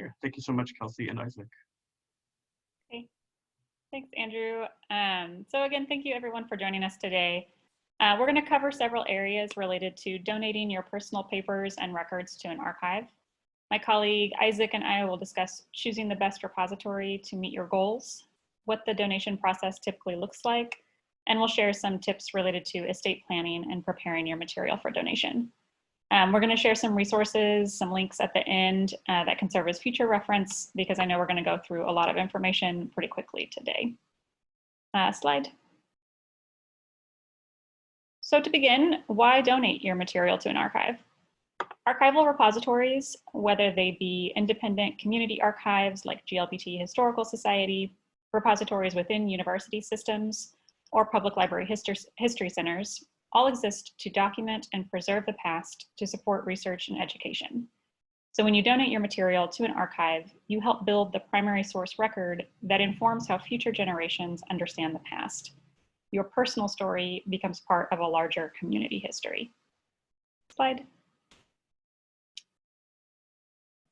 here. Thank you so much, Kelsey and Isaac. Okay, thanks, Andrew. So again, thank you everyone for joining us today. We're going to cover several areas related to donating your personal papers and records to an archive. My colleague Isaac and I will discuss choosing the best repository to meet your goals, what the donation process typically looks like, and we'll share some tips related to estate planning and preparing your material for donation. We're going to share some resources, some links at the end that can serve as future reference, because I know we're going to go through a lot of information pretty quickly today. Slide. So to begin, why donate your material to an archive? Archival repositories, whether they be independent community archives like GLBT Historical Society, repositories within university systems, or public library history centers, all exist to document and preserve the past to support research and education. So when you donate your material to an archive, you help build the primary source record that informs how future generations understand the past. Your personal story becomes part of a larger community history. Slide.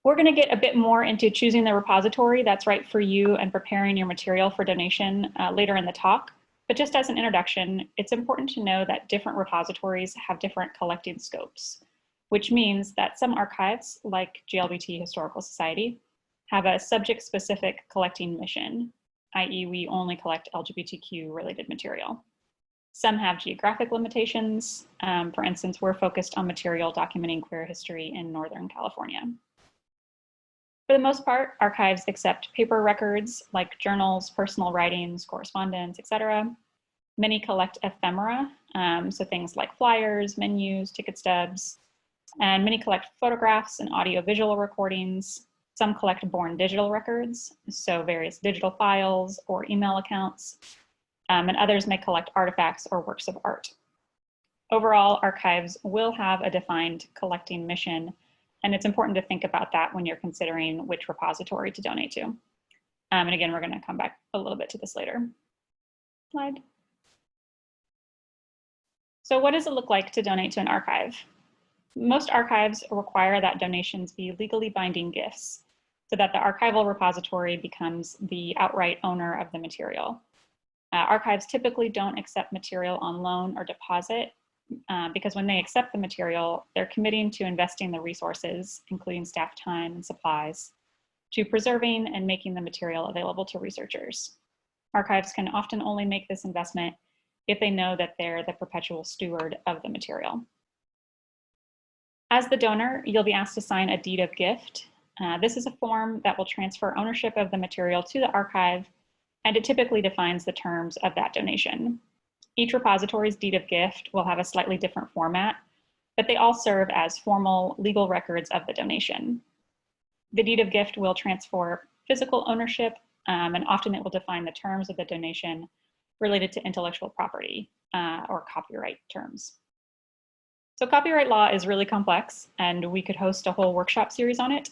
We're going to get a bit more into choosing the repository that's right for you and preparing your material for donation later in the talk. But just as an introduction, it's important to know that different repositories have different collecting scopes, which means that some archives, like GLBT Historical Society, have a subject-specific collecting mission, i.e. we only collect LGBTQ-related material. Some have geographic limitations. For instance, we're focused on material documenting queer history in Northern California. For the most part, archives accept paper records like journals, personal writings, correspondence, etc. Many collect ephemera, so things like flyers, menus, ticket stubs, and many collect photographs and audiovisual recordings. Some collect born digital records, so various digital files or email accounts, and others may collect artifacts or works of art. Overall, archives will have a defined collecting mission, and it's important to think about that when you're considering which repository to donate to. And again, we're going to come back a little bit to this later. Slide. So what does it look like to donate to an archive? Most archives require that donations be legally binding gifts so that the archival repository becomes the outright owner of the material. Archives typically don't accept material on loan or deposit, because when they accept the material, they're committing to investing the resources, including staff time and supplies, to preserving and making the material available to researchers. Archives can often only make this investment if they know that they're the perpetual steward of the material. As the donor, you'll be asked to sign a deed of gift. This is a form that will transfer ownership of the material to the archive, and it typically defines the terms of that donation. Each repository's deed of gift will have a slightly different format, but they all serve as formal legal records of the donation. The deed of gift will transfer physical ownership, and often it will define the terms of the donation related to intellectual property or copyright terms. So copyright law is really complex, and we could host a whole workshop series on it.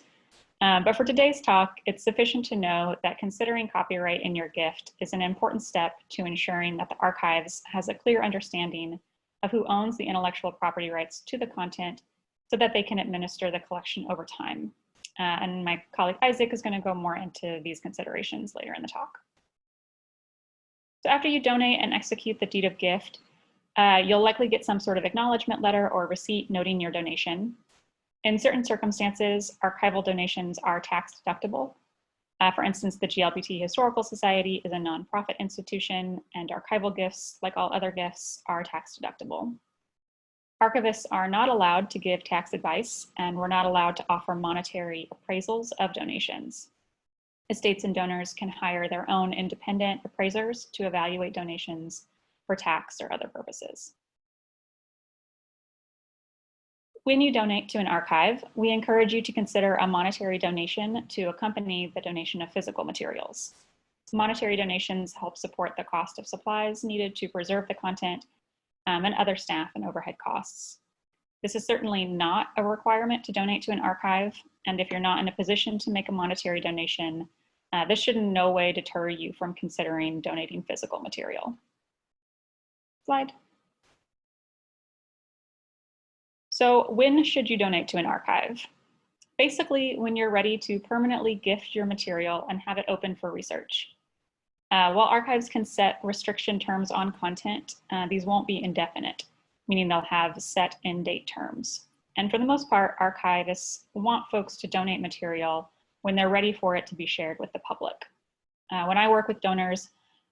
But for today's talk, it's sufficient to know that considering copyright in your gift is an important step to ensuring that the archives has a clear understanding of who owns the intellectual property rights to the content so that they can administer the collection over time. And my colleague Isaac is going to go more into these considerations later in the talk. So after you donate and execute the deed of gift, you'll likely get some sort of acknowledgement letter or receipt noting your donation. In certain circumstances, archival donations are tax deductible. For instance, the GLBT Historical Society is a nonprofit institution, and archival gifts, like all other gifts, are tax deductible. Archivists are not allowed to give tax advice, and we're not allowed to offer monetary appraisals of donations. Estates and donors can hire their own independent appraisers to evaluate donations for tax or other purposes. When you donate to an archive, we encourage you to consider a monetary donation to accompany the donation of physical materials. Monetary donations help support the cost of supplies needed to preserve the content and other staff and overhead costs. This is certainly not a requirement to donate to an archive, and if you're not in a position to make a monetary donation, this should in no way deter you from considering donating physical material. Slide. So when should you donate to an archive? basically when you're ready to permanently gift your material and have it open for research. While archives can set restriction terms on content, these won't be indefinite, meaning they'll have set end date terms. And for the most part, archivists want folks to donate material when they're ready for it to be shared with the public. When I work with donors,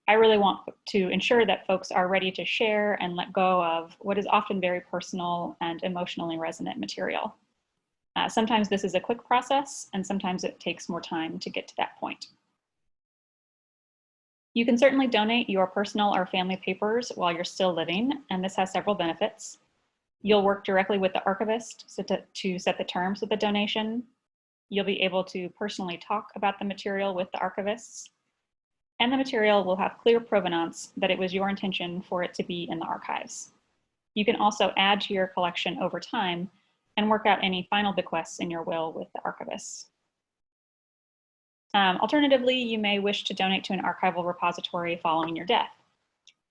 I really want to ensure that folks are ready to share and let go of what is often very personal and emotionally resonant material. Sometimes this is a quick process, and sometimes it takes more time to get to that point. You can certainly donate your personal or family papers while you're still living, and this has several benefits. You'll work directly with the archivist to set the terms of the donation. You'll be able to personally talk about the material with the archivists, and the material will have clear provenance that it was your intention for it to be in the archives. You can also add to your collection over time and work out any final bequests in your will with the archivists. Alternatively, you may wish to donate to an archival repository following your death.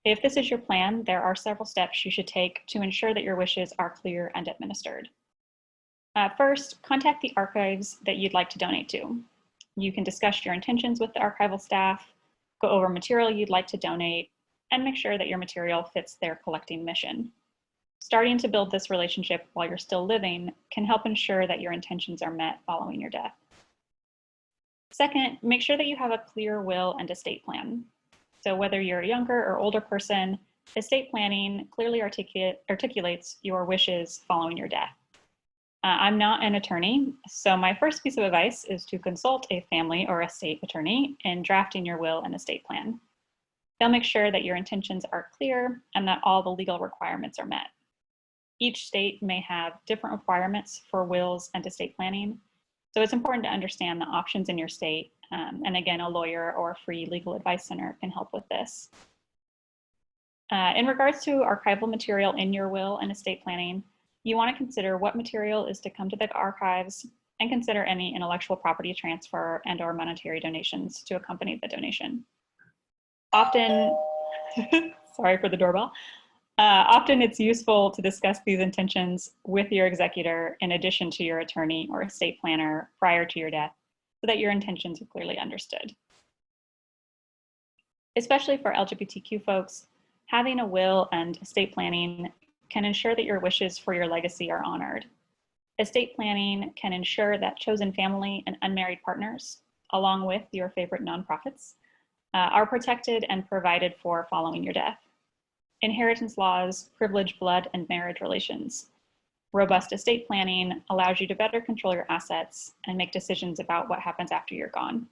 If this is your plan, there are several steps you should take to ensure that your wishes are clear and administered. First, contact the archives that you'd like to donate to. You can discuss your intentions with the archival staff, go over material you'd like to donate, and make sure that your material fits their collecting mission. Starting to build this relationship while you're still living can help ensure that your intentions are met following your death. Second, make sure that you have a clear will and estate plan. So whether you're a younger or older person, estate planning clearly articulates your wishes following your death. I'm not an attorney, so my first piece of advice is to consult a family or estate attorney in drafting your will and estate plan. They'll make sure that your intentions are clear and that all the legal requirements are met. Each state may have different requirements for wills and estate planning, so it's important to understand the options in your state, and again, a lawyer or a free legal advice center can help with this. In regards to archival material in your will and estate planning, you want to consider what material is to come to the archives and consider any intellectual property transfer and or monetary donations to accompany the donation. Often, sorry for the doorbell. Often it's useful to discuss these intentions with your executor in addition to your attorney or estate planner prior to your death so that your intentions are clearly understood. Especially for LGBTQ folks, having a will and estate planning can ensure that your wishes for your legacy are honored. Estate planning can ensure that chosen family and unmarried partners, along with your favorite nonprofits, are protected and provided for following your death. Inheritance laws privilege blood and marriage relations. Robust estate planning allows you to better control your assets and make decisions about what happens after you're gone.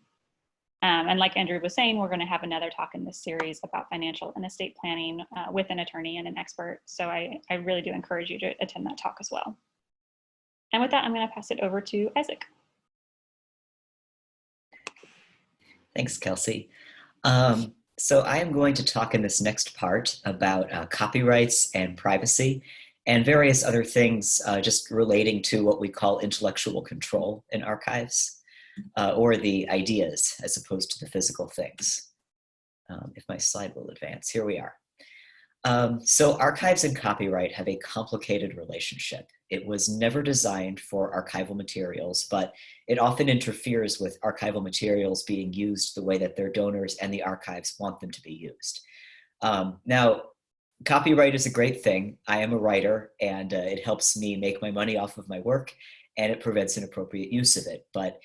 And like Andrew was saying, we're going to have another talk in this series about financial and estate planning with an attorney and an expert. So I really do encourage you to attend that talk as well. And with that, I'm going to pass it over to Isaac. Thanks, Kelsey. So I am going to talk in this next part about copyrights and privacy and various other things just relating to what we call intellectual control in archives, or the ideas as opposed to the physical things. If my slide will advance, here we are. So archives and copyright have a complicated relationship. It was never designed for archival materials, but it often interferes with archival materials being used the way that their donors and the archives want them to be used. Now, copyright is a great thing. I am a writer, and it helps me make my money off of my work, and it prevents inappropriate use of it. But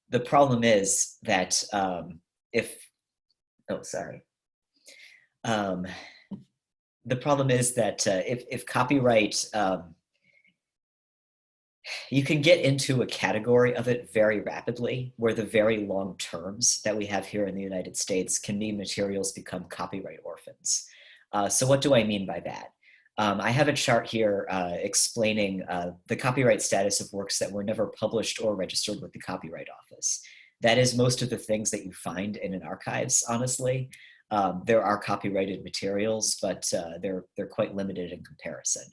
the problem is that the problem is that if copyright, you can get into a category of it very rapidly where the very long terms that we have here in the United States can mean materials become copyright orphans. So what do I mean by that? I have a chart here explaining the copyright status of works that were never published or registered with the Copyright Office. That is most of the things that you find in an archives, honestly. There are copyrighted materials, but they're quite limited in comparison.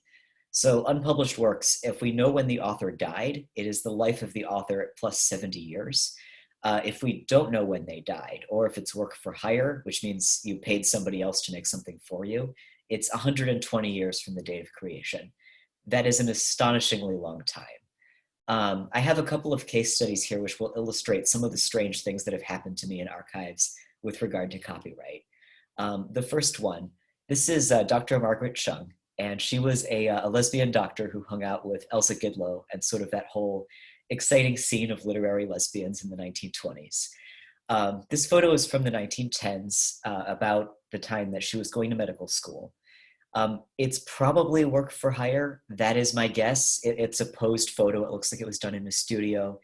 So unpublished works, if we know when the author died, it is the life of the author plus 70 years. If we don't know when they died, or if it's work for hire, which means you paid somebody else to make something for you, it's 120 years from the date of creation. That is an astonishingly long time. I have a couple of case studies here which will illustrate some of the strange things that have happened to me in archives with regard to copyright. The first one, this is Dr. Margaret Chung, and she was a lesbian doctor who hung out with Elsa Gidlow and sort of that whole exciting scene of literary lesbians in the 1920s. This photo is from the 1910s, about the time that she was going to medical school. It's probably work for hire. That is my guess. It's a posed photo. It looks like it was done in a studio.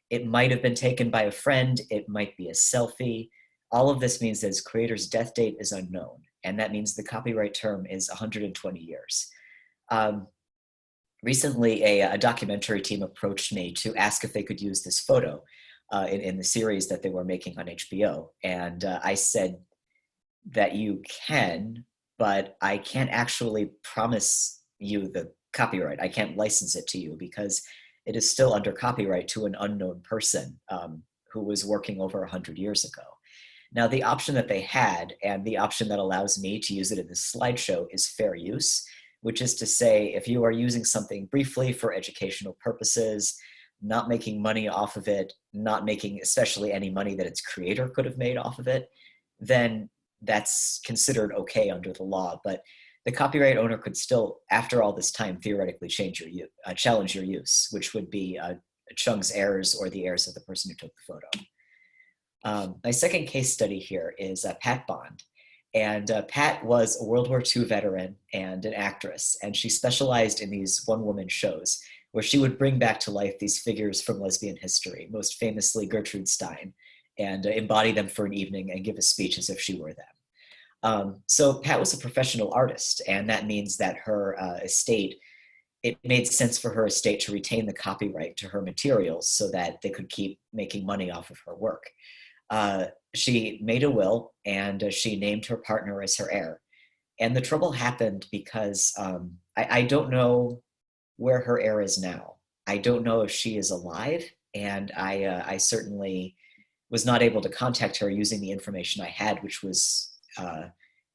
It might have been taken by a friend. It might be a selfie. All of this means that its creator's death date is unknown. And that means the copyright term is 120 years. Recently, a documentary team approached me to ask if they could use this photo in the series that they were making on HBO. And I said that you can, but I can't actually promise you the copyright. I can't license it to you because it is still under copyright to an unknown person who was working over 100 years ago. Now, the option that they had, and the option that allows me to use it in this slideshow, is fair use, which is to say, if you are using something briefly for educational purposes, not making money off of it, not making especially any money that its creator could have made off of it, then that's considered okay under the law. But the copyright owner could still, after all this time, theoretically challenge your use, which would be Chung's heirs or the heirs of the person who took the photo. My second case study here is Pat Bond. And Pat was a World War II veteran and an actress, and she specialized in these one-woman shows where she would bring back to life these figures from lesbian history, most famously Gertrude Stein, and embody them for an evening and give a speech as if she were them. So Pat was a professional artist, and that means that her estate, it made sense for her estate to retain the copyright to her materials so that they could keep making money off of her work. She made a will, and she named her partner as her heir. And the trouble happened because I don't know where her heir is now. I don't know if she is alive, and I certainly was not able to contact her using the information I had, which was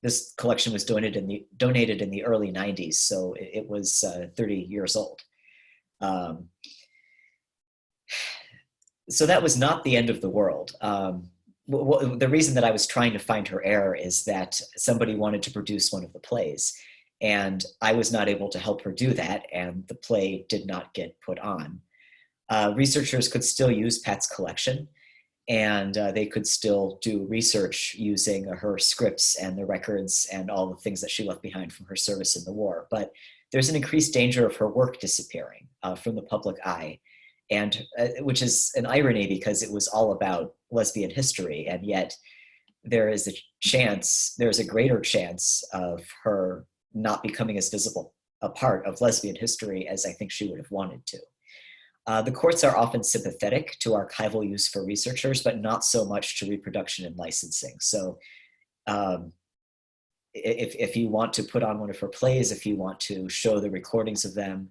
this collection was donated in the early 90s, so it was 30 years old. So that was not the end of the world. The reason that I was trying to find her heir is that somebody wanted to produce one of the plays, and I was not able to help her do that, and the play did not get put on. Researchers could still use Pat's collection, and they could still do research using her scripts and the records and all the things that she left behind from her service in the war. But there's an increased danger of her work disappearing from the public eye, and which is an irony because it was all about lesbian history, and yet there's a greater chance of her not becoming as visible a part of lesbian history as I think she would have wanted to. The courts are often sympathetic to archival use for researchers, but not so much to reproduction and licensing. So if you want to put on one of her plays, if you want to show the recordings of them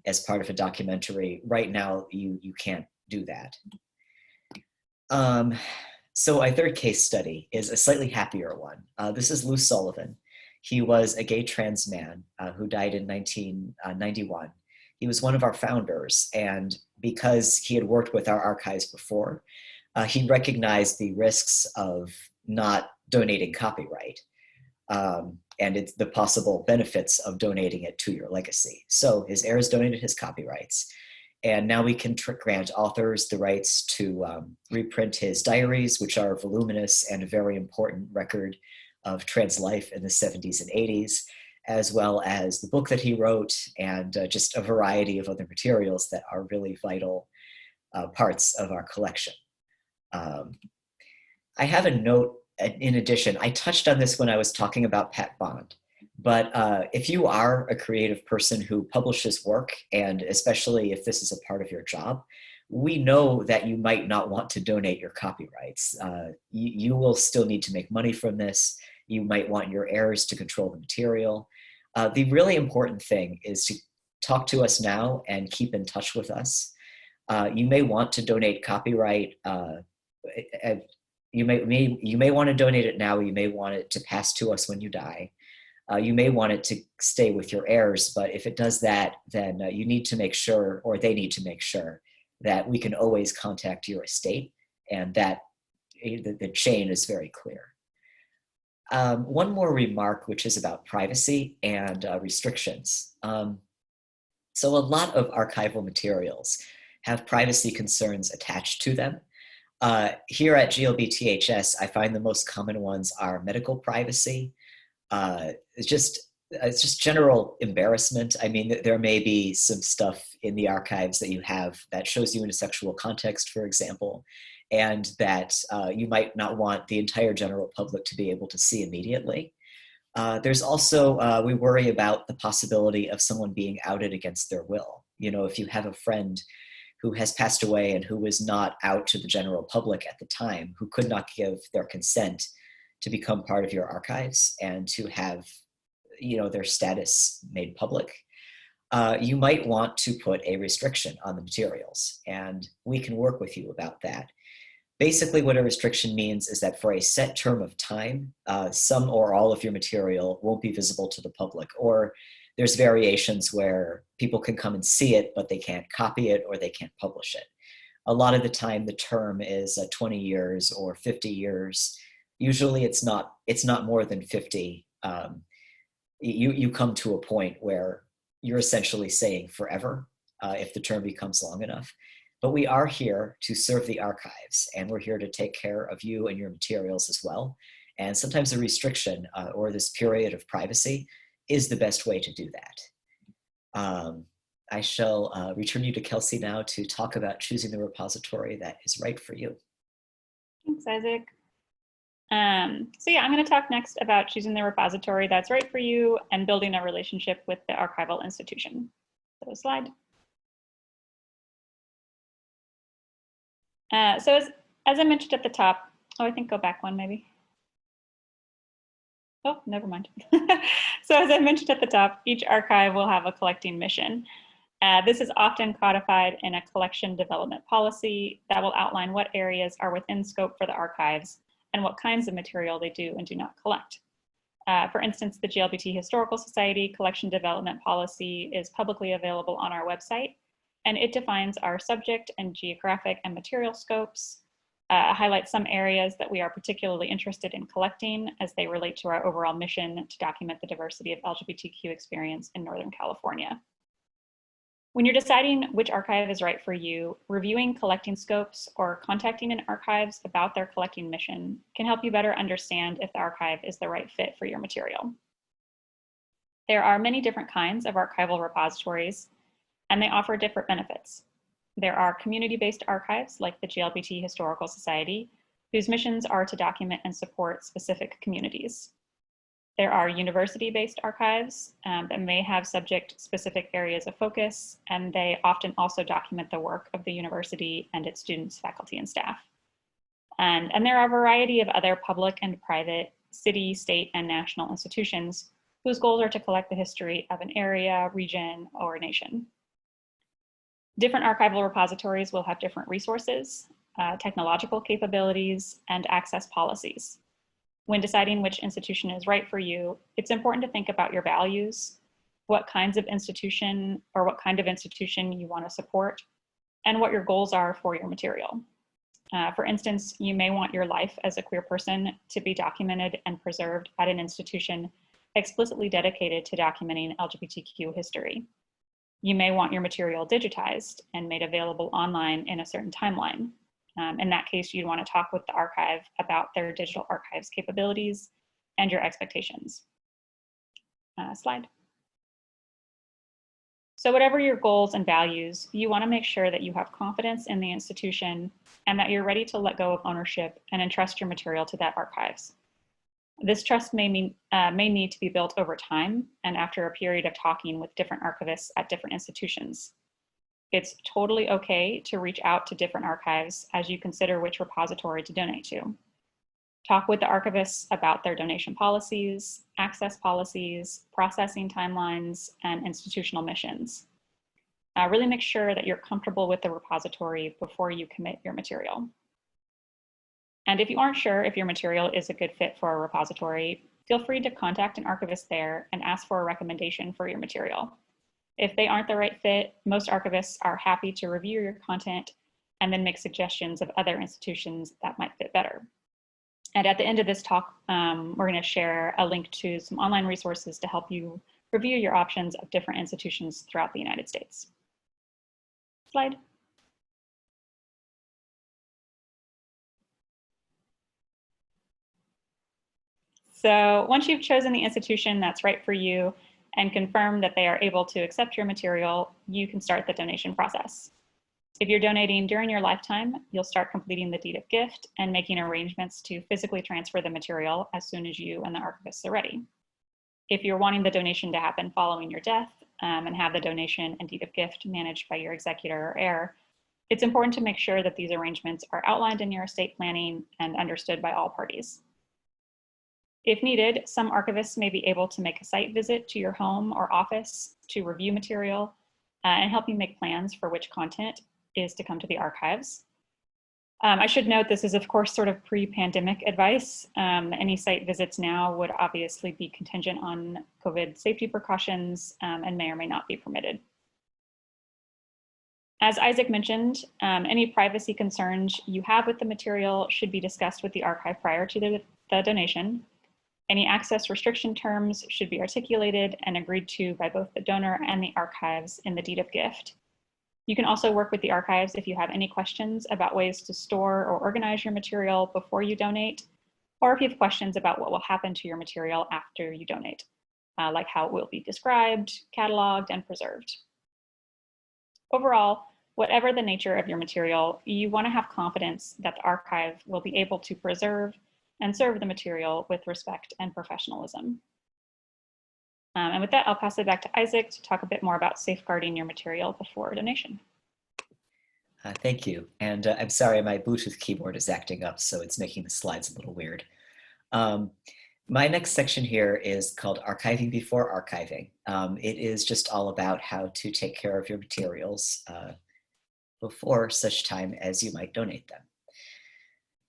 as part of a documentary, right now you can't do that. So my third case study is a slightly happier one. This is Lou Sullivan. He was a gay trans man who died in 1991. He was one of our founders, and because he had worked with our archives before, he recognized the risks of not donating copyright and the possible benefits of donating it to your legacy. So his heirs donated his copyrights, and now we can grant authors the rights to reprint his diaries, which are voluminous and a very important record of trans life in the 70s and 80s, as well as the book that he wrote and just a variety of other materials that are really vital parts of our collection. I have a note in addition. I touched on this when I was talking about Pat Bond, but if you are a creative person who publishes work, and especially if this is a part of your job, we know that you might not want to donate your copyrights. You will still need to make money from this. You might want your heirs to control the material. The really important thing is to talk to us now and keep in touch with us. You may want to donate copyright. You may want to donate it now. You may want it to pass to us when you die. You may want it to stay with your heirs, but if it does that, then you need to make sure, or they need to make sure, that we can always contact your estate, and that the chain is very clear. One more remark, which is about privacy and restrictions. So a lot of archival materials have privacy concerns attached to them. Here at GLBTHS, I find the most common ones are medical privacy. It's just general embarrassment. I mean, there may be some stuff in the archives that you have that shows you in a sexual context, for example, and that you might not want the entire general public to be able to see immediately. There's also, we worry about the possibility of someone being outed against their will. You know, if you have a friend who has passed away and who was not out to the general public at the time, who could not give their consent to become part of your archives and to have, you know, their status made public, you might want to put a restriction on the materials, and we can work with you about that. Basically, what a restriction means is that for a set term of time, some or all of your material won't be visible to the public, or there's variations where people can come and see it, but they can't copy it or they can't publish it. A lot of the time, the term is 20 years or 50 years. Usually, it's not more than 50. You come to a point where you're essentially saying forever if the term becomes long enough. But we are here to serve the archives, and we're here to take care of you and your materials as well. And sometimes a restriction or this period of privacy is the best way to do that. I shall return you to Kelsey now to talk about choosing the repository that is right for you. Thanks, Isaac. So yeah, I'm going to talk next about choosing the repository that's right for you and building a relationship with the archival institution. So slide. So as I mentioned at the top, oh, I think go back one maybe. Oh, never mind. So as I mentioned at the top, each archive will have a collecting mission. This is often codified in a collection development policy that will outline what areas are within scope for the archives and what kinds of material they do and do not collect. For instance, the GLBT Historical Society collection development policy is publicly available on our website, and it defines our subject and geographic and material scopes, highlights some areas that we are particularly interested in collecting as they relate to our overall mission to document the diversity of LGBTQ experience in Northern California. When you're deciding which archive is right for you, reviewing collecting scopes or contacting an archives about their collecting mission can help you better understand if the archive is the right fit for your material. There are many different kinds of archival repositories, and they offer different benefits. There are community-based archives like the GLBT Historical Society, whose missions are to document and support specific communities. There are university-based archives that may have subject-specific areas of focus, and they often also document the work of the university and its students, faculty, and staff. And there are a variety of other public and private city, state, and national institutions whose goals are to collect the history of an area, region, or nation. Different archival repositories will have different resources, technological capabilities, and access policies. When deciding which institution is right for you, it's important to think about your values, what kinds of institution or what kind of institution you want to support, and what your goals are for your material. For instance, you may want your life as a queer person to be documented and preserved at an institution explicitly dedicated to documenting LGBTQ history. You may want your material digitized and made available online in a certain timeline. In that case, you'd want to talk with the archive about their digital archives capabilities and your expectations. Slide. So whatever your goals and values, you want to make sure that you have confidence in the institution and that you're ready to let go of ownership and entrust your material to that archives. This trust may need to be built over time and after a period of talking with different archivists at different institutions. It's totally okay to reach out to different archives as you consider which repository to donate to. Talk with the archivists about their donation policies, access policies, processing timelines, and institutional missions. Really make sure that you're comfortable with the repository before you commit your material. And if you aren't sure if your material is a good fit for a repository, feel free to contact an archivist there and ask for a recommendation for your material. If they aren't the right fit, most archivists are happy to review your content and then make suggestions of other institutions that might fit better. And at the end of this talk, we're going to share a link to some online resources to help you review your options of different institutions throughout the United States. Slide. So once you've chosen the institution that's right for you and confirmed that they are able to accept your material, you can start the donation process. If you're donating during your lifetime, you'll start completing the deed of gift and making arrangements to physically transfer the material as soon as you and the archivists are ready. If you're wanting the donation to happen following your death and have the donation and deed of gift managed by your executor or heir, it's important to make sure that these arrangements are outlined in your estate planning and understood by all parties. If needed, some archivists may be able to make a site visit to your home or office to review material and help you make plans for which content is to come to the archives. I should note this is, of course, sort of pre-pandemic advice. Any site visits now would obviously be contingent on COVID safety precautions and may or may not be permitted. As Isaac mentioned, any privacy concerns you have with the material should be discussed with the archive prior to the donation. Any access restriction terms should be articulated and agreed to by both the donor and the archives in the deed of gift. You can also work with the archives if you have any questions about ways to store or organize your material before you donate, or if you have questions about what will happen to your material after you donate, like how it will be described, cataloged, and preserved. Overall, whatever the nature of your material, you want to have confidence that the archive will be able to preserve and serve the material with respect and professionalism. And with that, I'll pass it back to Isaac to talk a bit more about safeguarding your material before donation. Thank you. And I'm sorry, my Bluetooth keyboard is acting up, so it's making the slides a little weird. My next section here is called Archiving Before Archiving. It is just all about how to take care of your materials before such time as you might donate them.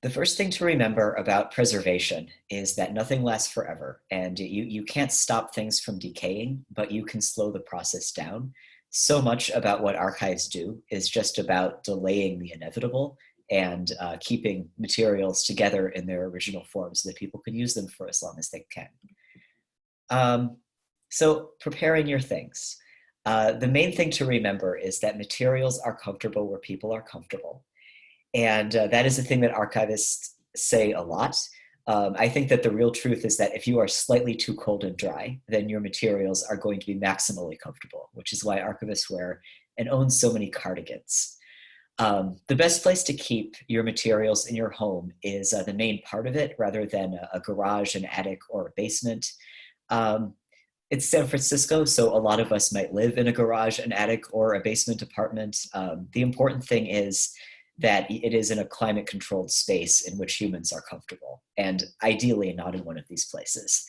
The first thing to remember about preservation is that nothing lasts forever, and you can't stop things from decaying, but you can slow the process down. So much about what archives do is just about delaying the inevitable and keeping materials together in their original form so that people can use them for as long as they can. So preparing your things. The main thing to remember is that materials are comfortable where people are comfortable. And that is the thing that archivists say a lot. I think that the real truth is that if you are slightly too cold and dry, then your materials are going to be maximally comfortable, which is why archivists wear and own so many cardigans. The best place to keep your materials in your home is the main part of it rather than a garage, an attic, or a basement. It's San Francisco, so a lot of us might live in a garage, an attic, or a basement apartment. The important thing is that it is in a climate-controlled space in which humans are comfortable, and ideally not in one of these places.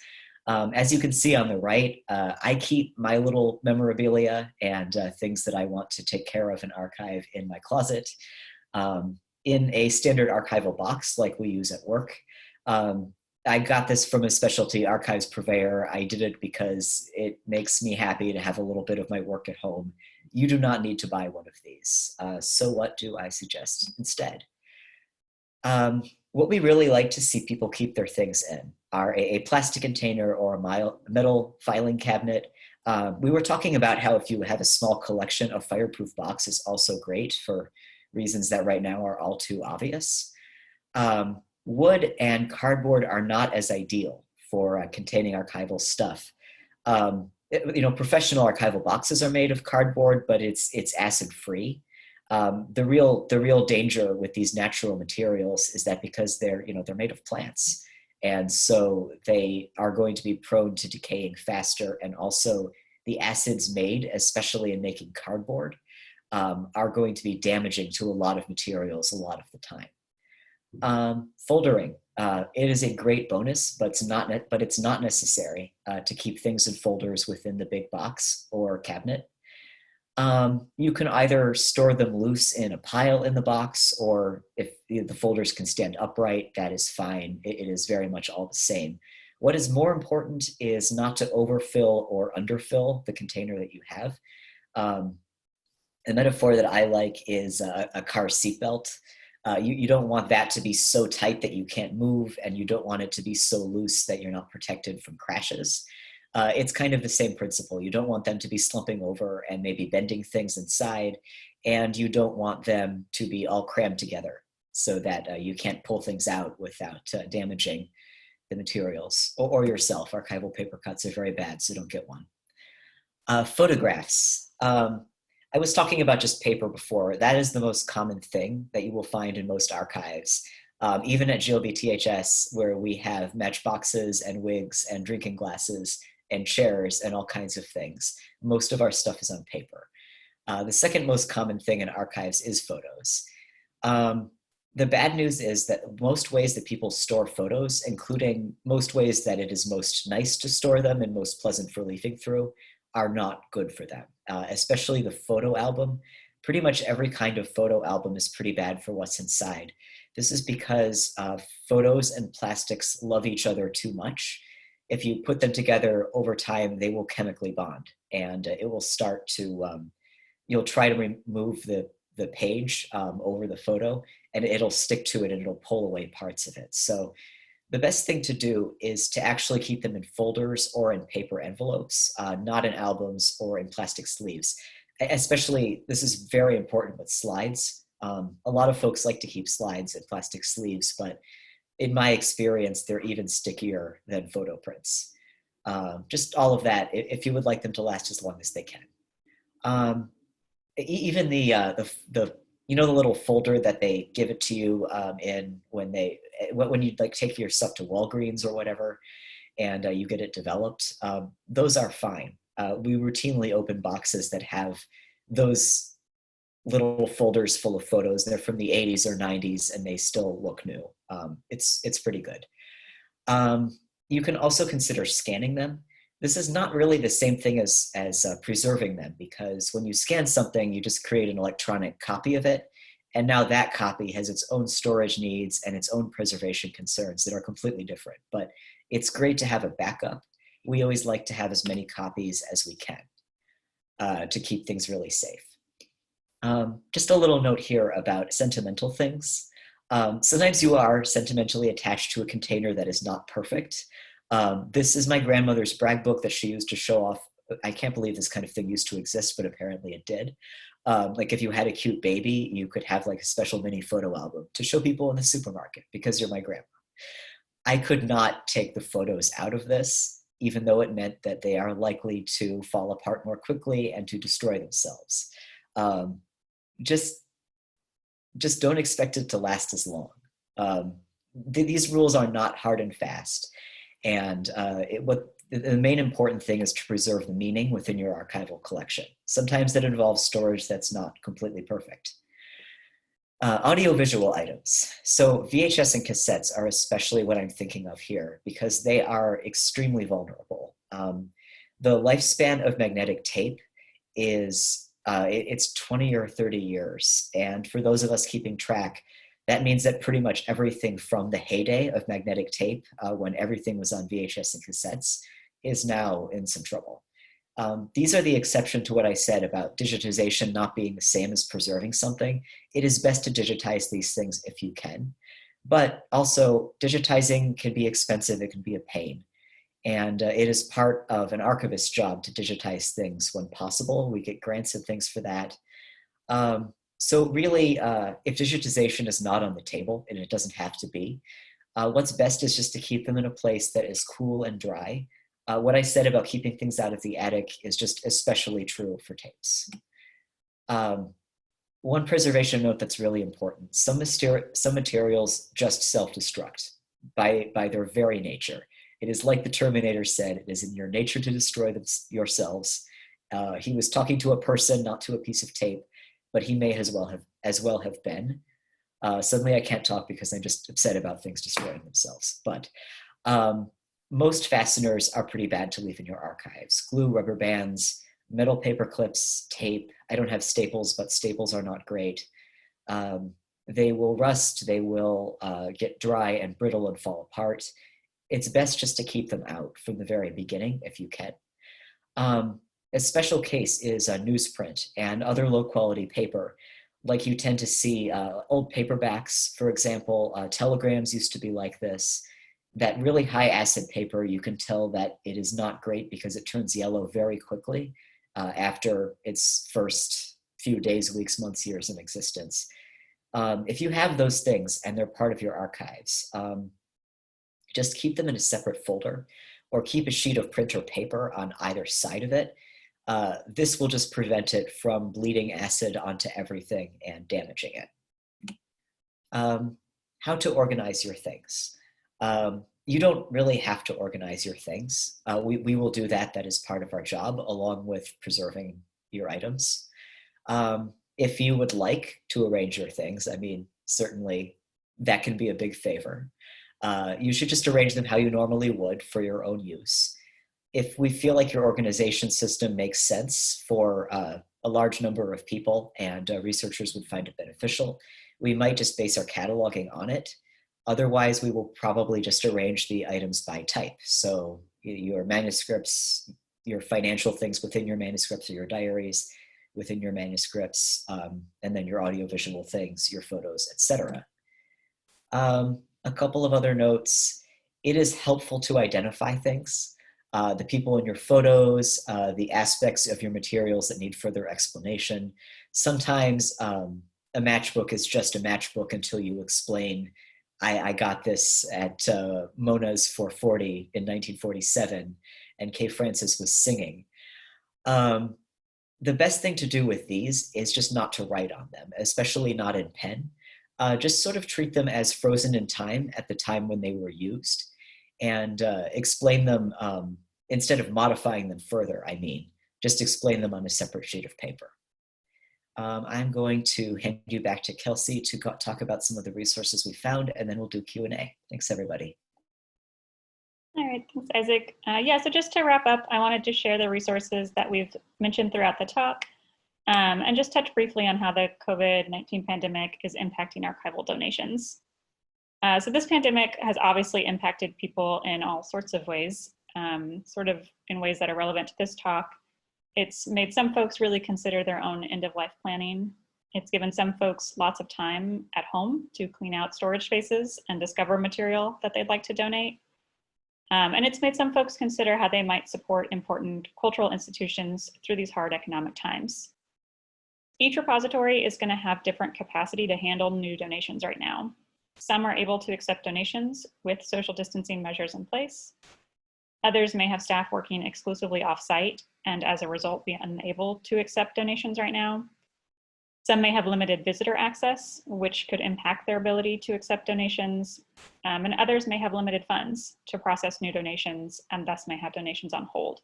As you can see on the right, I keep my little memorabilia and things that I want to take care of and archive in my closet in a standard archival box like we use at work. I got this from a specialty archives purveyor. I did it because it makes me happy to have a little bit of my work at home. You do not need to buy one of these. So what do I suggest instead? What we really like to see people keep their things in are a plastic container or a metal filing cabinet. We were talking about how if you have a small collection of fireproof boxes, also great for reasons that right now are all too obvious. Wood and cardboard are not as ideal for containing archival stuff. Professional archival boxes are made of cardboard, but it's acid-free. The real danger with these natural materials is that because they're made of plants, and so they are going to be prone to decaying faster, and also the acids made, especially in making cardboard, are going to be damaging to a lot of materials a lot of the time. Foldering. It is a great bonus, but it's not necessary to keep things in folders within the big box or cabinet. You can either store them loose in a pile in the box, or if the folders can stand upright, that is fine. It is very much all the same. What is more important is not to overfill or underfill the container that you have. Um, the metaphor that I like is a car seatbelt. You don't want that to be so tight that you can't move, and you don't want it to be so loose that you're not protected from crashes. It's kind of the same principle. You don't want them to be slumping over and maybe bending things inside, and you don't want them to be all crammed together so that you can't pull things out without damaging the materials or yourself. Archival paper cuts are very bad, so don't get one. Photographs. I was talking about just paper before. That is the most common thing that you will find in most archives. Even at GLBTHS, where we have matchboxes and wigs and drinking glasses and chairs and all kinds of things, most of our stuff is on paper. The second most common thing in archives is photos. The bad news is that most ways that people store photos, including most ways that it is most nice to store them and most pleasant for leafing through, are not good for them, especially the photo album. Pretty much every kind of photo album is pretty bad for what's inside. This is because photos and plastics love each other too much. If you put them together over time, they will chemically bond, and it will start to, you'll try to remove the page over the photo, and it'll stick to it and it'll pull away parts of it. So the best thing to do is to actually keep them in folders or in paper envelopes, not in albums or in plastic sleeves. Especially, this is very important with slides. A lot of folks like to keep slides in plastic sleeves, but in my experience, they're even stickier than photo prints. Just all of that, if you would like them to last as long as they can. Even the you know, the little folder that they give it to you in when you like take your stuff to Walgreens or whatever, and you get it developed, those are fine. We routinely open boxes that have those little folders full of photos. They're from the 80s or 90s and they still look new. It's pretty good. You can also consider scanning them. This is not really the same thing as preserving them, because when you scan something, you just create an electronic copy of it. And now that copy has its own storage needs and its own preservation concerns that are completely different. But it's great to have a backup. We always like to have as many copies as we can to keep things really safe. Just a little note here about sentimental things. Sometimes you are sentimentally attached to a container that is not perfect. This is my grandmother's brag book that she used to show off. I can't believe this kind of thing used to exist, but apparently it did. Like if you had a cute baby, you could have like a special mini photo album to show people in the supermarket because you're my grandma. I could not take the photos out of this, even though it meant that they are likely to fall apart more quickly and to destroy themselves. Just don't expect it to last as long. These rules are not hard and fast. And the main important thing is to preserve the meaning within your archival collection. Sometimes that involves storage that's not completely perfect. Audiovisual items. So VHS and cassettes are especially what I'm thinking of here because they are extremely vulnerable. The lifespan of magnetic tape is, it's 20 or 30 years. And for those of us keeping track, that means that pretty much everything from the heyday of magnetic tape, when everything was on VHS and cassettes, is now in some trouble. These are the exception to what I said about digitization not being the same as preserving something. It is best to digitize these things if you can. But also, digitizing can be expensive, it can be a pain. And it is part of an archivist's job to digitize things when possible. We get grants and things for that. So really, if digitization is not on the table, and it doesn't have to be, what's best is just to keep them in a place that is cool and dry. What I said about keeping things out of the attic is just especially true for tapes. One preservation note that's really important: some materials just self-destruct by their very nature. It is like the Terminator said, it is in your nature to destroy them yourselves. He was talking to a person, not to a piece of tape, but he may as well have been. Suddenly I can't talk because I'm just upset about things destroying themselves. But most fasteners are pretty bad to leave in your archives. Glue, rubber bands, metal paper clips, tape. I don't have staples, but staples are not great. They will rust, they will get dry and brittle and fall apart. It's best just to keep them out from the very beginning if you can. A special case is newsprint and other low quality paper. Like you tend to see old paperbacks, for example, telegrams used to be like this. That really high acid paper, you can tell that it is not great because it turns yellow very quickly after its first few days, weeks, months, years in existence. If you have those things and they're part of your archives, just keep them in a separate folder or keep a sheet of printer paper on either side of it. This will just prevent it from bleeding acid onto everything and damaging it. How to organize your things. You don't really have to organize your things. We will do that. That is part of our job, along with preserving your items. If you would like to arrange your things, I mean, certainly that can be a big favor. You should just arrange them how you normally would for your own use. If we feel like your organization system makes sense for a large number of people and researchers would find it beneficial, we might just base our cataloging on it. Otherwise, we will probably just arrange the items by type. So your manuscripts, your financial things within your manuscripts or your diaries within your manuscripts, and then your audiovisual things, your photos, etc. A couple of other notes. It is helpful to identify things. The people in your photos, the aspects of your materials that need further explanation. Sometimes a matchbook is just a matchbook until you explain, I got this at Mona's 440 in 1947, and Kay Francis was singing. The best thing to do with these is just not to write on them, especially not in pen. Just sort of treat them as frozen in time at the time when they were used, and explain them, instead of modifying them further, I mean, just explain them on a separate sheet of paper. I'm going to hand you back to Kelsey to talk about some of the resources we found, and then we'll do Q&A. Thanks, everybody. All right, thanks, Isaac. Yeah, so just to wrap up, I wanted to share the resources that we've mentioned throughout the talk, and just touch briefly on how the COVID-19 pandemic is impacting archival donations. So this pandemic has obviously impacted people in all sorts of ways, sort of in ways that are relevant to this talk. It's made some folks really consider their own end-of-life planning. It's given some folks lots of time at home to clean out storage spaces and discover material that they'd like to donate. And it's made some folks consider how they might support important cultural institutions through these hard economic times. Each repository is going to have different capacity to handle new donations right now. Some are able to accept donations with social distancing measures in place. Others may have staff working exclusively off-site and as a result be unable to accept donations right now. Some may have limited visitor access, which could impact their ability to accept donations. And others may have limited funds to process new donations and thus may have donations on hold.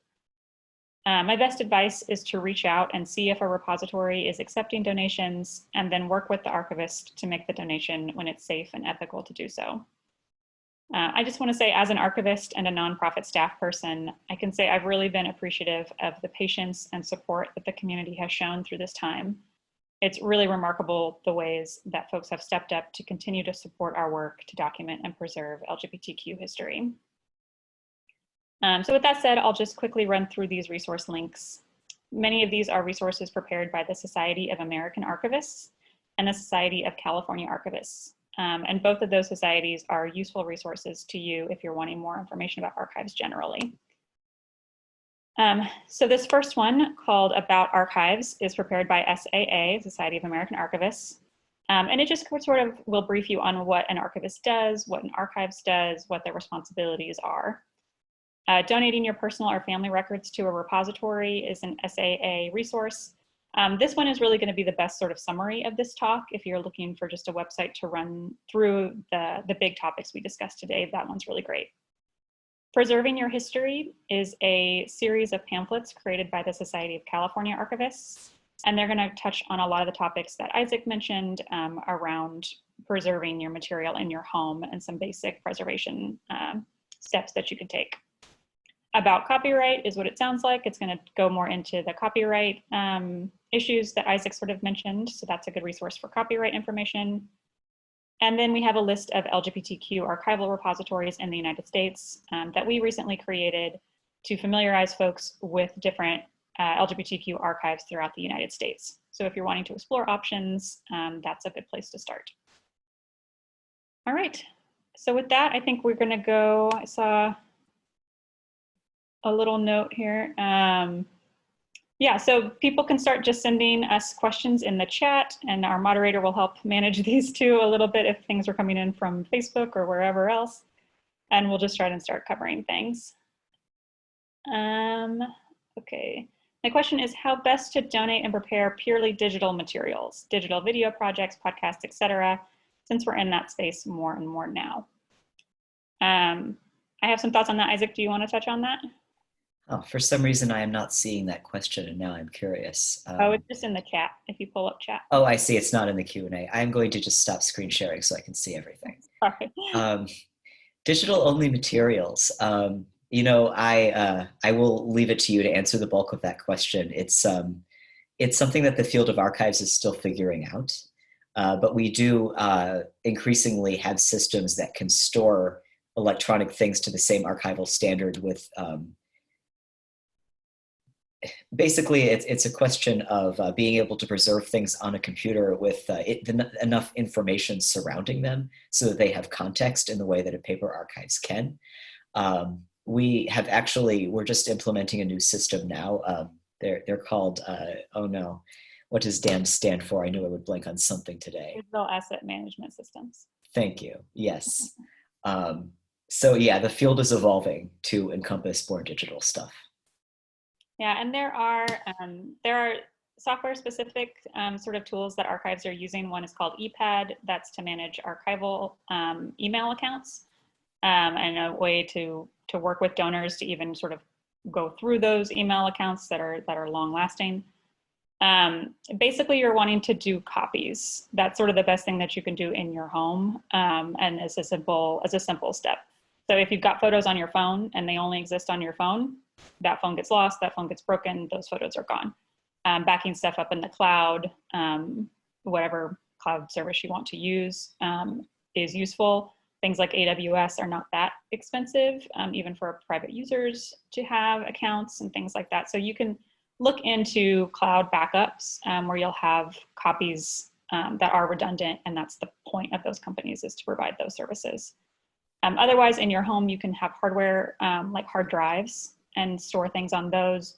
My best advice is to reach out and see if a repository is accepting donations and then work with the archivist to make the donation when it's safe and ethical to do so. I just want to say, as an archivist and a nonprofit staff person, I can say I've really been appreciative of the patience and support that the community has shown through this time. It's really remarkable the ways that folks have stepped up to continue to support our work to document and preserve LGBTQ history. So with that said, I'll just quickly run through these resource links. Many of these are resources prepared by the Society of American Archivists and the Society of California Archivists. And both of those societies are useful resources to you if you're wanting more information about archives generally. So this first one, called About Archives, is prepared by SAA, Society of American Archivists. And it just sort of will brief you on what an archivist does, what an archives does, what their responsibilities are. Donating your personal or family records to a repository is an SAA resource. This one is really going to be the best sort of summary of this talk. If you're looking for just a website to run through the big topics we discussed today, that one's really great. Preserving Your History is a series of pamphlets created by the Society of California Archivists, and they're going to touch on a lot of the topics that Isaac mentioned around preserving your material in your home and some basic preservation steps that you can take. About Copyright is what it sounds like. It's going to go more into the copyright issues that Isaac sort of mentioned, so that's a good resource for copyright information. And then we have a list of LGBTQ archival repositories in the United States that we recently created to familiarize folks with different LGBTQ archives throughout the United States. So if you're wanting to explore options, that's a good place to start. All right, so with that, I think we're gonna go, I saw a little note here. Yeah, so people can start just sending us questions in the chat, and our moderator will help manage these too a little bit if things are coming in from Facebook or wherever else. And we'll just try and start covering things. Okay, my question is how best to donate and prepare purely digital materials, digital video projects, podcasts, etc., since we're in that space more and more now. I have some thoughts on that. Isaac, do you want to touch on that? Oh, for some reason, I am not seeing that question, and now I'm curious. Oh, it's just in the chat, if you pull up chat. Oh, I see. It's not in the Q&A. I'm going to just stop screen sharing so I can see everything. Sorry. Digital-only materials. You know, I will leave it to you to answer the bulk of that question. It's something that the field of archives is still figuring out, but we do increasingly have systems that can store electronic things to the same archival standard with basically, it's a question of being able to preserve things on a computer with enough information surrounding them so that they have context in the way that a paper archives can. We're just implementing a new system now. They're called, oh no, what does DAM stand for? I knew I would blank on something today. Digital Asset Management Systems. Thank you, yes. So yeah, the field is evolving to encompass more digital stuff. Yeah, and there are software-specific sort of tools that archives are using. One is called ePad. That's to manage archival email accounts, and a way to work with donors to even sort of go through those email accounts that are long-lasting. Basically, you're wanting to do copies. That's sort of the best thing that you can do in your home, and as a simple step. So if you've got photos on your phone and they only exist on your phone, that phone gets lost, that phone gets broken, those photos are gone. Backing stuff up in the cloud, whatever cloud service you want to use is useful. Things like AWS are not that expensive, even for private users to have accounts and things like that. So you can look into cloud backups where you'll have copies that are redundant, and that's the point of those companies, is to provide those services. Otherwise, in your home, you can have hardware like hard drives and store things on those.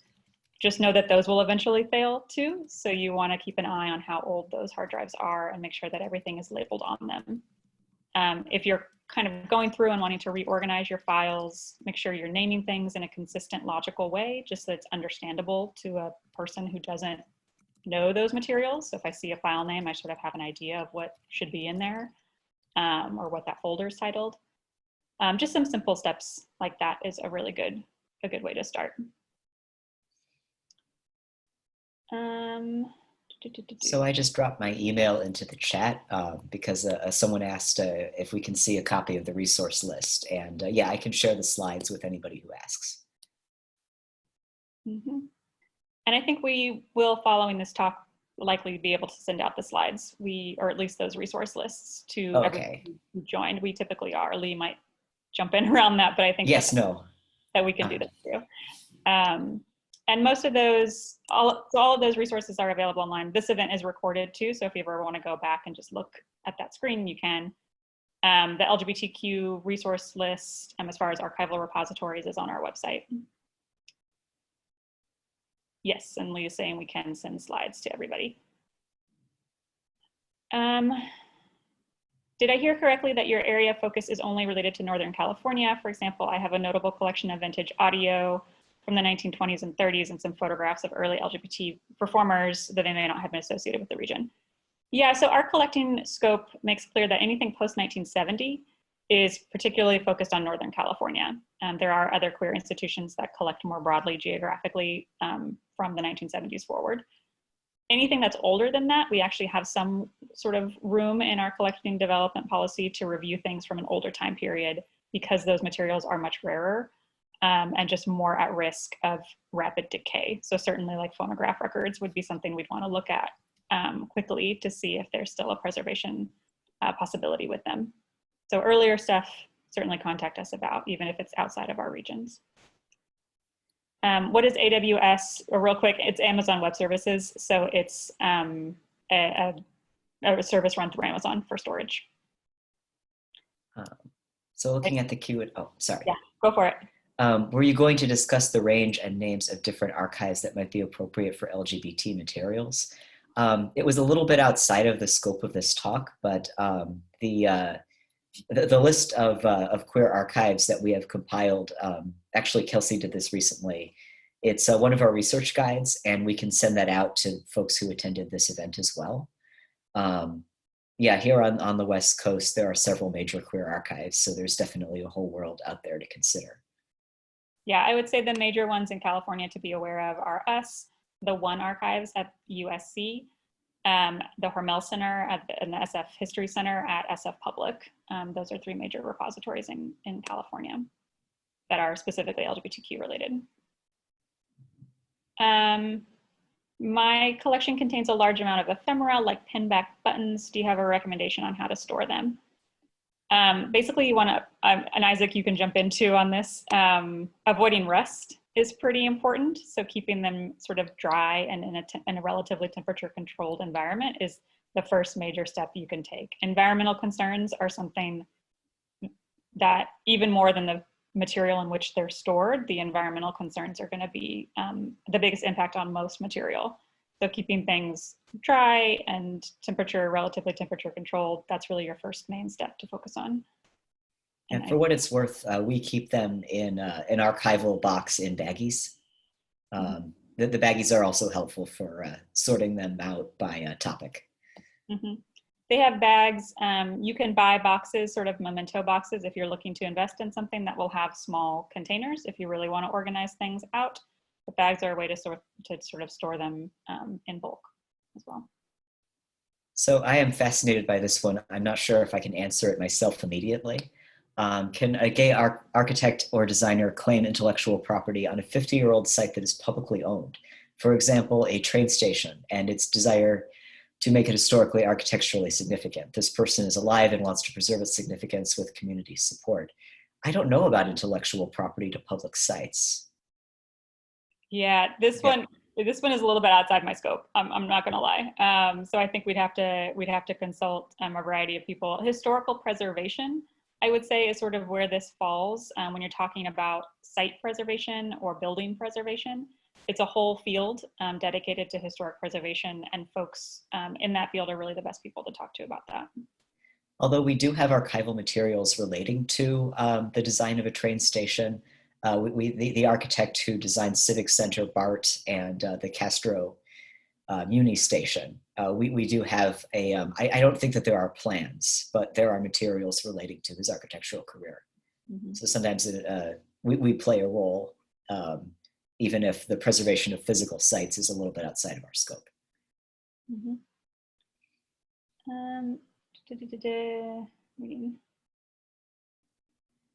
Just know that those will eventually fail too. So you want to keep an eye on how old those hard drives are and make sure that everything is labeled on them. If you're kind of going through and wanting to reorganize your files, make sure you're naming things in a consistent, logical way, just so it's understandable to a person who doesn't know those materials. So if I see a file name, I sort of have an idea of what should be in there, or what that folder is titled. Just some simple steps like that is a good way to start. So I just dropped my email into the chat because someone asked if we can see a copy of the resource list. And yeah, I can share the slides with anybody who asks. Mm-hmm. And I think we will, following this talk, likely be able to send out the slides, or at least those resource lists to everybody who joined. We typically are. Lee might jump in around that, but I think that we can do that too. And most of those, all of those resources are available online. This event is recorded too, so if you ever want to go back and just look at that screen, you can. The LGBTQ resource list, as far as archival repositories, is on our website. Yes, and Lee is saying we can send slides to everybody. Did I hear correctly that your area of focus is only related to Northern California? For example, I have a notable collection of vintage audio from the 1920s and 30s and some photographs of early LGBT performers that they may not have been associated with the region. Yeah, so our collecting scope makes clear that anything post-1970 is particularly focused on Northern California. There are other queer institutions that collect more broadly geographically from the 1970s forward. Anything that's older than that, we actually have some sort of room in our collecting development policy to review things from an older time period, because those materials are much rarer and just more at risk of rapid decay. So certainly like phonograph records would be something we'd want to look at quickly to see if there's still a preservation possibility with them. So earlier stuff, certainly contact us about, even if it's outside of our regions. What is AWS? Real quick, it's Amazon Web Services. So it's a service run through Amazon for storage. So looking at the Q&A, oh, sorry. Yeah, go for it. Were you going to discuss the range and names of different archives that might be appropriate for LGBT materials? It was a little bit outside of the scope of this talk, but the list of queer archives that we have compiled, actually Kelsey did this recently. It's one of our research guides, and we can send that out to folks who attended this event as well. Yeah, here on the West Coast, there are several major queer archives, so there's definitely a whole world out there to consider. Yeah, I would say the major ones in California to be aware of are us, the One Archives at USC, the Hormel Center and the SF History Center at SF Public. Those are three major repositories in California that are specifically LGBTQ related. My collection contains a large amount of ephemera like pinback buttons. Do you have a recommendation on how to store them? Basically, you want to, and Isaac, you can jump into on this, avoiding rust is pretty important. So keeping them sort of dry and in a relatively temperature controlled environment is the first major step you can take. Environmental concerns are something that even more than the material in which they're stored, the environmental concerns are going to be the biggest impact on most material. So keeping things dry and relatively temperature controlled, that's really your first main step to focus on. And for what it's worth, we keep them in an archival box in baggies. The baggies are also helpful for sorting them out by topic. Mm-hmm. They have bags. You can buy boxes, sort of memento boxes, if you're looking to invest in something that will have small containers if you really want to organize things out. But bags are a way to sort of store them in bulk as well. So I am fascinated by this one. I'm not sure if I can answer it myself immediately. Can a gay architect or designer claim intellectual property on a 50-year-old site that is publicly owned? For example, a train station and its desire to make it historically architecturally significant. This person is alive and wants to preserve its significance with community support. I don't know about intellectual property to public sites. Yeah, this one is a little bit outside my scope. I'm not going to lie. So I think we'd have to consult a variety of people. Historical preservation, I would say, is sort of where this falls when you're talking about site preservation or building preservation. It's a whole field dedicated to historic preservation, and folks in that field are really the best people to talk to about that. Although we do have archival materials relating to the design of a train station. The architect who designed Civic Center BART and the Castro Muni station, we do have I don't think that there are plans, but there are materials relating to his architectural career. Mm-hmm. So sometimes we play a role, even if the preservation of physical sites is a little bit outside of our scope. Mm-hmm.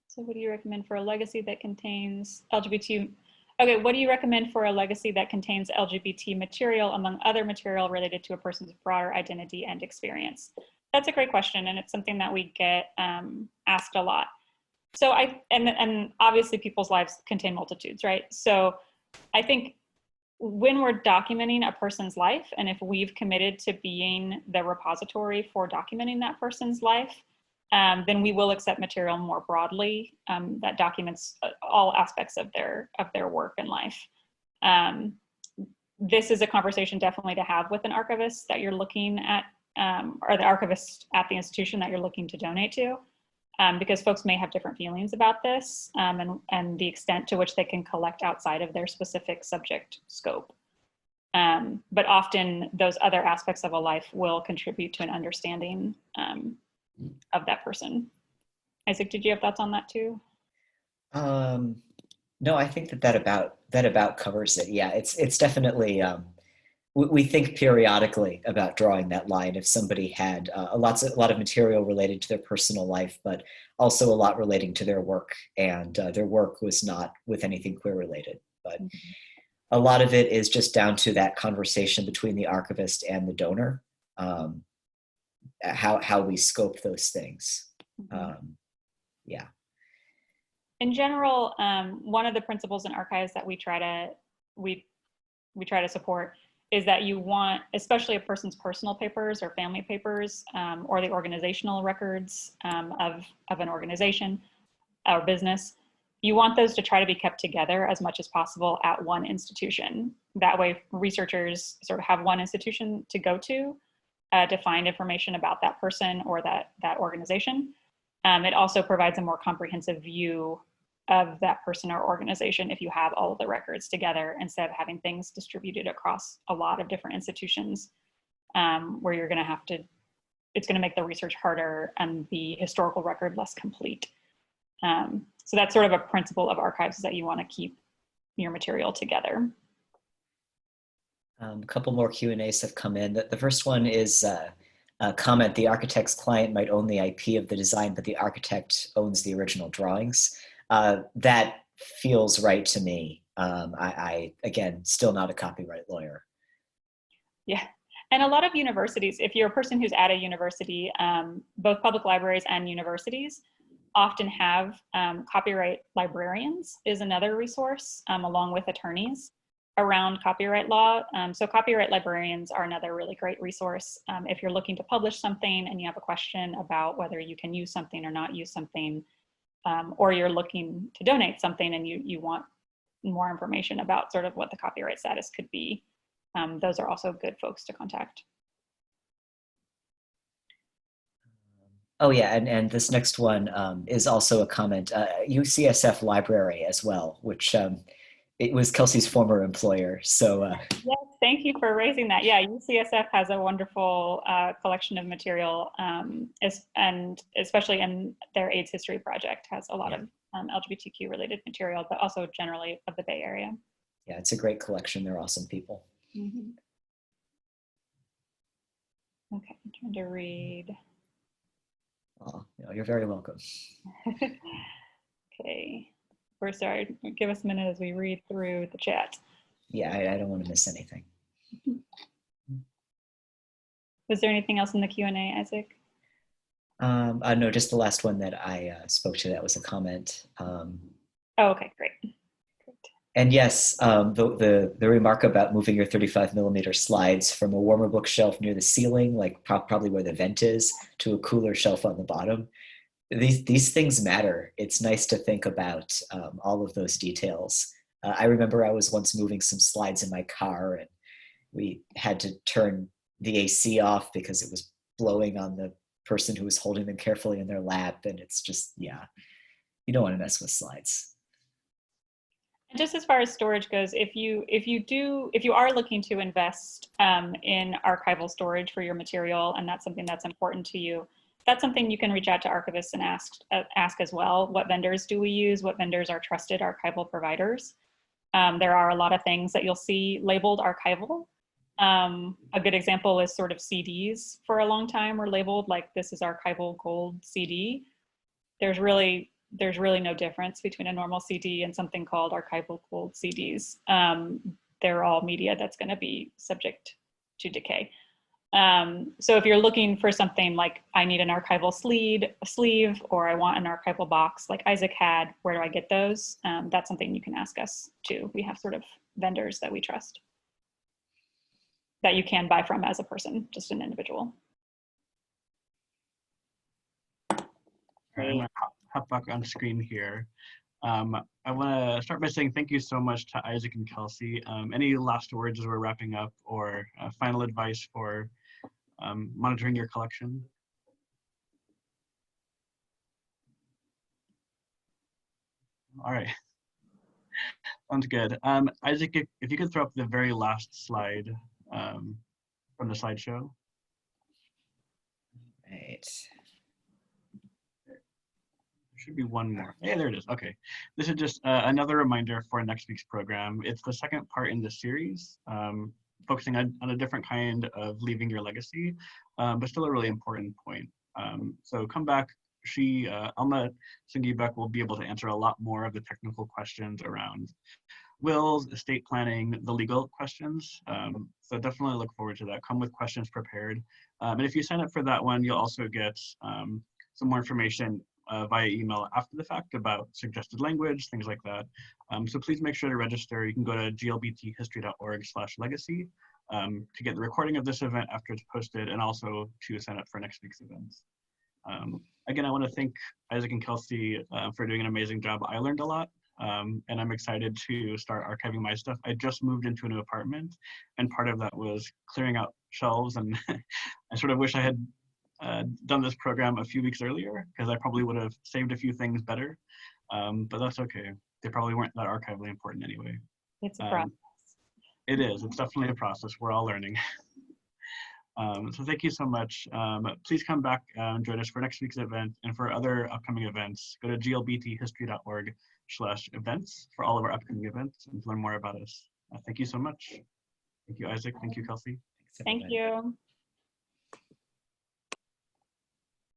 So what do you recommend for a legacy that contains LGBT? Okay, what do you recommend for a legacy that contains LGBT material among other material related to a person's broader identity and experience? That's a great question, and it's something that we get asked a lot. So and obviously people's lives contain multitudes, right? So I think when we're documenting a person's life, and if we've committed to being the repository for documenting that person's life, then we will accept material more broadly that documents all aspects of their work and life. This is a conversation definitely to have with an archivist that you're looking at, or the archivist at the institution that you're looking to donate to, because folks may have different feelings about this and the extent to which they can collect outside of their specific subject scope. But often those other aspects of a life will contribute to an understanding of that person. Isaac, did you have thoughts on that too? No, I think that about covers it. Yeah, it's definitely, we think periodically about drawing that line. If somebody had a lot of material related to their personal life, but also a lot relating to their work, and their work was not with anything queer related. But a lot of it is just down to that conversation between the archivist and the donor. How we scope those things. Yeah. In general, one of the principles in archives that we try to support is that you want, especially a person's personal papers or family papers, or the organizational records of an organization or business, you want those to try to be kept together as much as possible at one institution. That way researchers sort of have one institution to go to find information about that person or that organization. It also provides a more comprehensive view of that person or organization if you have all of the records together instead of having things distributed across a lot of different institutions, where you're going to have to, it's going to make the research harder and the historical record less complete. So that's sort of a principle of archives, is that you want to keep your material together. A couple more Q&As have come in. The first one is a comment: the architect's client might own the IP of the design, but the architect owns the original drawings. That feels right to me. I, again, still not a copyright lawyer. Yeah, and a lot of universities, if you're a person who's at a university, both public libraries and universities often have copyright librarians is another resource, along with attorneys around copyright law. So copyright librarians are another really great resource. If you're looking to publish something and you have a question about whether you can use something or not use something, or you're looking to donate something and you want more information about sort of what the copyright status could be, those are also good folks to contact. Oh yeah, and this next one is also a comment. UCSF Library as well, which it was Kelsey's former employer. So yes, thank you for raising that. Yeah, UCSF has a wonderful collection of material, and especially in their AIDS history project has a lot of LGBTQ related material, but also generally of the Bay Area. Yeah, it's a great collection. They're awesome people. Mm-hmm. Okay, I'm trying to read. Oh, you're very welcome. Okay, we're sorry. Give us a minute as we read through the chat. Yeah, I don't want to miss anything. Was there anything else in the Q&A, Isaac? No, just the last one that I spoke to. That was a comment. Oh, okay, great. And yes, the remark about moving your 35mm slides from a warmer bookshelf near the ceiling, like probably where the vent is, to a cooler shelf on the bottom. These things matter. It's nice to think about all of those details. I remember I was once moving some slides in my car, and we had to turn the AC off because it was blowing on the person who was holding them carefully in their lap. And it's just, yeah, you don't want to mess with slides. Just as far as storage goes, if you are looking to invest in archival storage for your material, and that's something that's important to you, that's something you can reach out to archivists and ask as well. What vendors do we use? What vendors are trusted archival providers? There are a lot of things that you'll see labeled archival. A good example is sort of CDs for a long time were labeled like this is archival gold CD. There's really no difference between a normal CD and something called archival gold CDs. They're all media that's going to be subject to decay. So if you're looking for something like I need an archival sleeve, or I want an archival box like Isaac had, where do I get those? That's something you can ask us too. We have sort of vendors that we trust that you can buy from as a person, just an individual. All right, I'm gonna hop back on screen here. I want to start by saying thank you so much to Isaac and Kelsey. Any last words as we're wrapping up, or final advice for monitoring your collection? All right, sounds good. Isaac, if you could throw up the very last slide from the slideshow. Right. Should be one more. Yeah, there it is. Okay. This is just another reminder for next week's program. It's the second part in the series, focusing on a different kind of leaving your legacy, but still a really important point. So come back. Alma Sungibek will be able to answer a lot more of the technical questions around wills, estate planning, the legal questions. So definitely look forward to that. Come with questions prepared. And if you sign up for that one, you'll also get some more information via email after the fact about suggested language, things like that. So please make sure to register. You can go to glbthistory.org/legacy to get the recording of this event after it's posted, and also to sign up for next week's events. Again, I want to thank Isaac and Kelsey for doing an amazing job. I learned a lot, and I'm excited to start archiving my stuff. I just moved into a new apartment, and part of that was clearing out shelves, and I sort of wish I had done this program a few weeks earlier, because I probably would have saved a few things better, but that's okay. They probably weren't that archivally important anyway. It's a process. It is, it's definitely a process. We're all learning. So thank you so much. Please come back and join us for next week's event, and for other upcoming events, go to glbthistory.org/events for all of our upcoming events and to learn more about us. Thank you so much. Thank you, Isaac. Thank you, Kelsey. Thanks, Thank everybody. you.